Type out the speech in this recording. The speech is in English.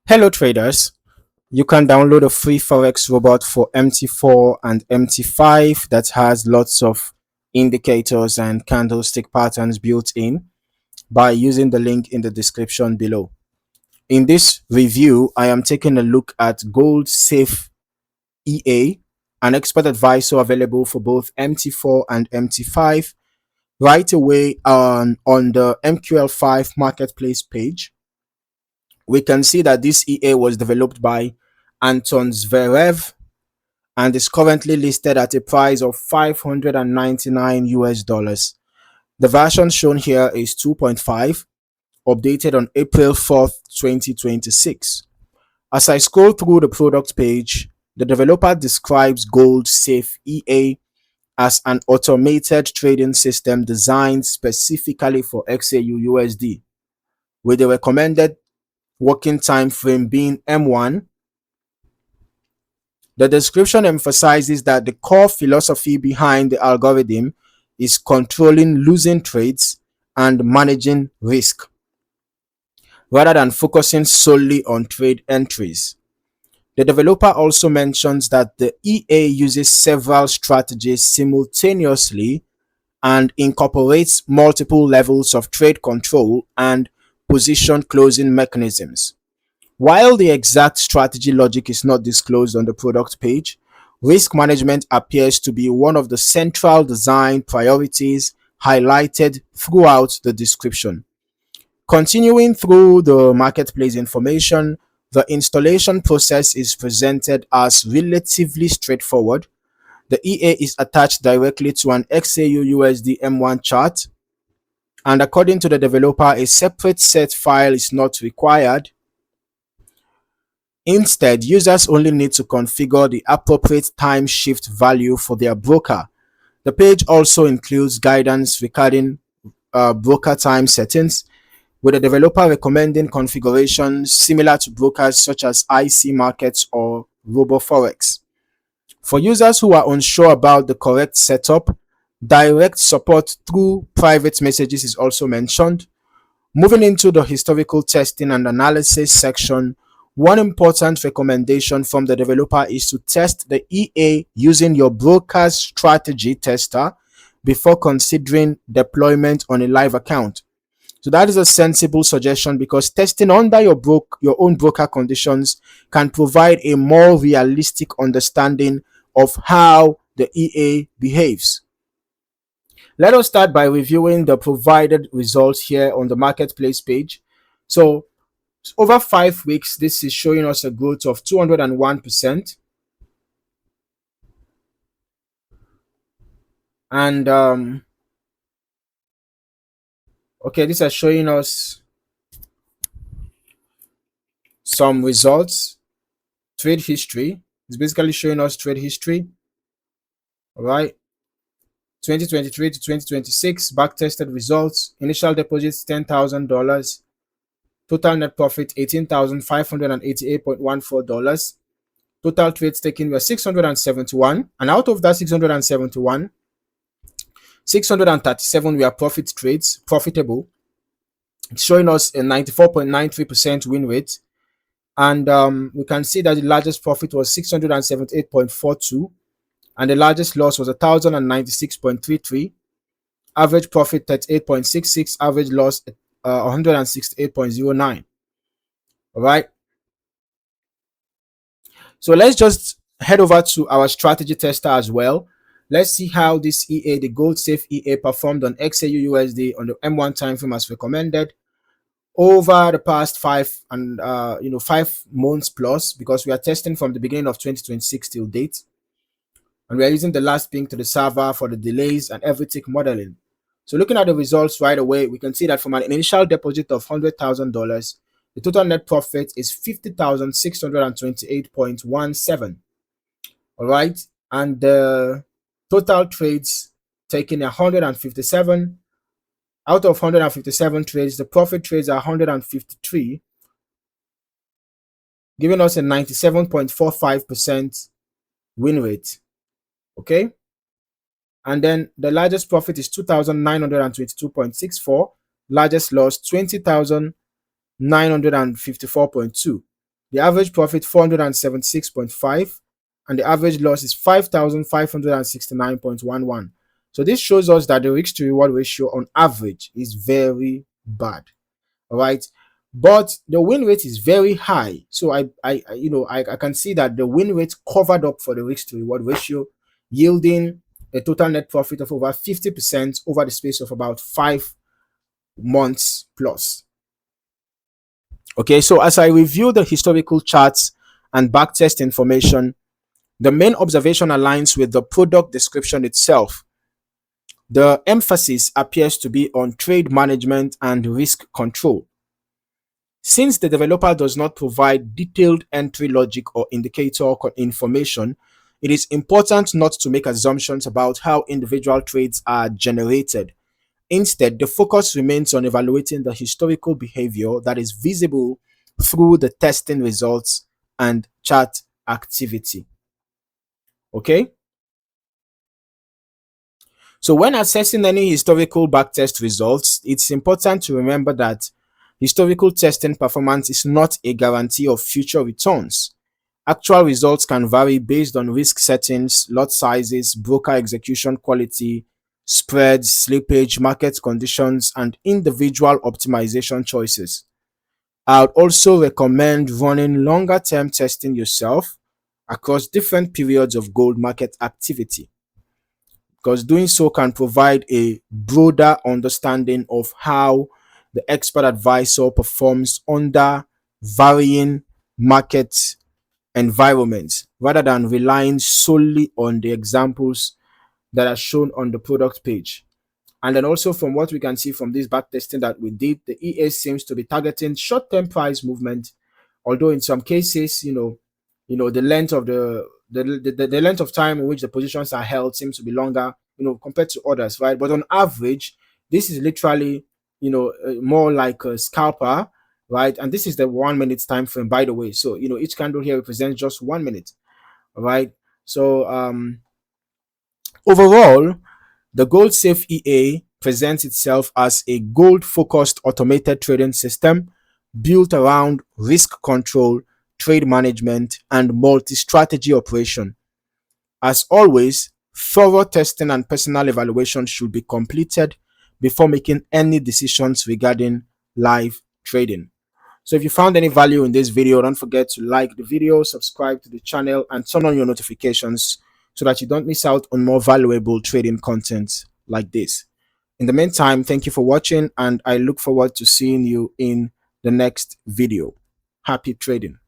Hello traders, you can download a free Forex robot for MT4 and MT5 that has lots of indicators and candlestick patterns built in by using the link in the description below. In this review, I am taking a look at Gold Safe EA, an expert advisor available for both MT4 and MT5 right away on the MQL5 Marketplace page. We can see that this EA was developed by Anton Zverev and is currently listed at a price of 599 US dollars. The version shown here is 2.5, updated on April 4th, 2026. As I scroll through the product page, the developer describes Gold Safe EA as an automated trading system designed specifically for XAUUSD, with the recommended working time frame being M1. The description emphasizes that the core philosophy behind the algorithm is controlling losing trades and managing risk, rather than focusing solely on trade entries. The developer also mentions that the EA uses several strategies simultaneously and incorporates multiple levels of trade control and position closing mechanisms. While the exact strategy logic is not disclosed on the product page, risk management appears to be one of the central design priorities highlighted throughout the description. Continuing through the marketplace information, the installation process is presented as relatively straightforward. The EA is attached directly to an XAUUSD M1 chart, and according to the developer, a separate set file is not required. Instead, users only need to configure the appropriate time shift value for their broker. The page also includes guidance regarding broker time settings, with the developer recommending configurations similar to brokers such as IC Markets or RoboForex. For users who are unsure about the correct setup, direct support through private messages is also mentioned. Moving into the historical testing and analysis section, one important recommendation from the developer is to test the EA using your broker's strategy tester before considering deployment on a live account. So that is a sensible suggestion because testing under your own broker conditions can provide a more realistic understanding of how the EA behaves. Let us start by reviewing the provided results here on the marketplace page. So over 5 weeks, this is showing us a growth of 201%. And okay, this is showing us some results. Trade history. It's basically showing us trade history. All right. 2023 to 2026, backtested results. Initial deposits $10,000. Total net profit $18,588.14. Total trades taken were 671, and out of that 671, 637 were profit trades, profitable, showing us a 94.93% win rate. And we can see that the largest profit was 678.42, and the largest loss was 1,096.33. Average profit 38.66, average loss 168.09. All right. So let's just head over to our strategy tester as well. Let's see how this EA, the Gold Safe EA, performed on XAUUSD on the M1 time frame as recommended over the past 5 months plus, because we are testing from the beginning of 2026 till date, and we are using the last ping to the server for the delays and every tick modeling. So looking at the results right away, we can see that from an initial deposit of $100,000, the total net profit is 50,628.17. All right. And the total trades taken 157. Out of 157 trades, the profit trades are 153, giving us a 97.45% win rate. Okay. And then the largest profit is 2,922.64. Largest loss 20,954.2. The average profit 476.5, and the average loss is 5,569.11. So this shows us that the risk to reward ratio on average is very bad. All right, but the win rate is very high. So I can see that the win rate covered up for the risk to reward ratio, yielding a total net profit of over 50% over the space of about 5 months plus. Okay, so as I review the historical charts and backtest information, the main observation aligns with the product description itself. The emphasis appears to be on trade management and risk control. Since the developer does not provide detailed entry logic or indicator information, it is important not to make assumptions about how individual trades are generated. Instead, the focus remains on evaluating the historical behavior that is visible through the testing results and chart activity. Okay? So when assessing any historical backtest results, it's important to remember that historical testing performance is not a guarantee of future returns. Actual results can vary based on risk settings, lot sizes, broker execution quality, spreads, slippage, market conditions, and individual optimization choices. I would also recommend running longer term testing yourself across different periods of gold market activity, because doing so can provide a broader understanding of how the expert advisor performs under varying market environments rather than relying solely on the examples that are shown on the product page. And then also from what we can see from this backtesting that we did, the EA seems to be targeting short-term price movement, although in some cases, the length of the length of time in which the positions are held seems to be longer, compared to others, right? But on average, this is literally, more like a scalper, right? And this is the 1 minute time frame, by the way. So each candle here represents just 1 minute, right? So overall, the Gold Safe EA presents itself as a gold-focused automated trading system built around risk control, trade management, and multi-strategy operation. As always, thorough testing and personal evaluation should be completed before making any decisions regarding live trading. So if you found any value in this video, don't forget to like the video, subscribe to the channel, and turn on your notifications so that you don't miss out on more valuable trading content like this. In the meantime, thank you for watching, and I look forward to seeing you in the next video. Happy trading.